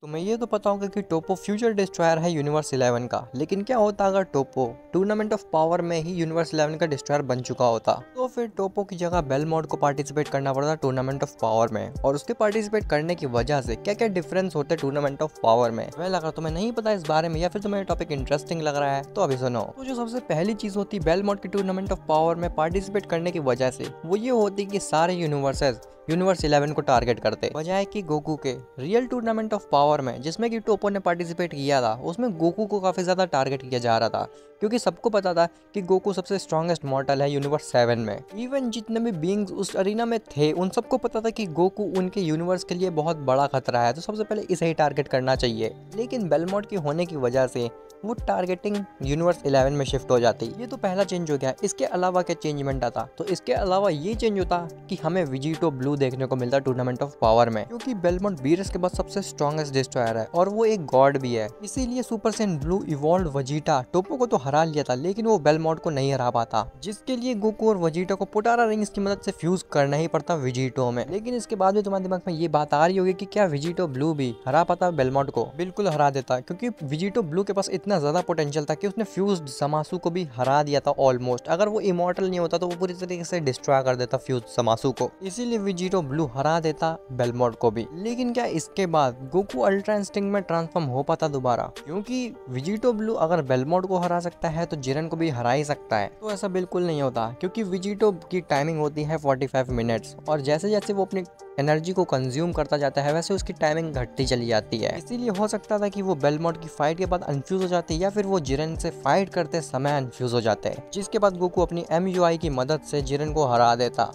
तो मैं ये तो पता होगा कि टोपो फ्यूचर डिस्ट्रॉयर है यूनिवर्स 11 का, लेकिन क्या होता अगर टोपो टूर्नामेंट ऑफ पावर में ही यूनिवर्स 11 का डिस्ट्रॉयर बन चुका होता? तो फिर टोपो की जगह बेलमोंट को पार्टिसिपेट करना पड़ता टूर्नामेंट ऑफ पावर में, और उसके पार्टिसिपेट करने की वजह से क्या क्या डिफरेंस होते हैं टूर्नामेंट ऑफ पावर में। वेल अगर तुम्हें नहीं पता इस बारे में या फिर तुम्हें टॉपिक इंटरेस्टिंग लग रहा है तो अभी सुनो। तो जो सबसे पहली चीज होती है बेलमोंट की टूर्नामेंट ऑफ पावर में पार्टिसिपेट करने की वजह से, वो ये होती कि सारे यूनिवर्सेस यूनिवर्स 11 को टारगेट करते, बजाय कि गोकू के रियल टूर्नामेंट ऑफ पावर में जिसमें कि टोपो ने पार्टिसिपेट किया था, उसमें गोकू को काफी ज्यादा टारगेट किया जा रहा था, क्योंकि सबको पता था कि गोकू सबसे स्ट्रॉन्गेस्ट मॉर्टल है यूनिवर्स 7 में। इवन जितने भी बीइंग्स उस अरीना में थे उन सबको पता था कि गोकू उनके यूनिवर्स के लिए बहुत बड़ा खतरा है, तो सबसे पहले इसे ही टारगेट करना चाहिए। लेकिन बेलमोंट की होने की वजह से वो टारगेटिंग यूनिवर्स 11 में शिफ्ट हो जाती। ये तो पहला चेंज हो गया। इसके अलावा क्या चेंजमेंट आता? तो इसके अलावा ये चेंज होता कि हमें विजिटो ब्लू देखने को मिलता टूर्नामेंट ऑफ पावर में, क्योंकि बेलमोंट बीरस के बाद सबसे स्ट्रॉन्गेस्ट डिस्ट्रॉयर है और वो एक गॉड भी है। इसीलिए super Saiyan blue evolve Vegeta Toppo को तो हरा लिया था, लेकिन वो बेलमोंट को नहीं हरा पाता, जिसके लिए गोकू और वजीटा को पोटारा रिंग्स की मदद से फ्यूज करना ही पड़ता विजिटो में। लेकिन इसके बाद भी तुम्हारे दिमाग में ये बात आ रही होगी कि क्या विजिटो ब्लू भी हरा पाता बेलमोंट को? बिल्कुल हरा देता, क्योंकि विजिटो ब्लू के पास इतना ज्यादा पोटेंशियल था कि उसने फ्यूज्ड समासु को भी हरा दिया था ऑलमोस्ट। अगर वो इमॉर्टल नहीं होता तो वो पूरी तरीके से डिस्ट्रॉय कर देता फ्यूज्ड समासु को। इसीलिए विजिटो ब्लू हरा देता बेलमोंट को भी। लेकिन क्या इसके बाद गोकू अल्ट्रा इंस्टिंक्ट में ट्रांसफॉर्म हो पाता दोबारा? क्योंकि विजिटो ब्लू अगर बेलमोंट को हरा सकता है तो जिरन को भी हरा ही सकता है। तो ऐसा बिल्कुल नहीं होता, क्योंकि विजिटो की टाइमिंग होती है 45 मिनट्स, और जैसे जैसे वो अपनी एनर्जी को कंज्यूम करता जाता है वैसे उसकी टाइमिंग घटती चली जाती है। इसीलिए हो सकता था कि वो बेलमोंट की फाइट के बाद अनफ्यूज हो जाते, या फिर वो जिरन से फाइट करते समय अनफ्यूज हो जाते, जिसके बाद गोकू अपनी MUI की मदद से जिरन को हरा देता।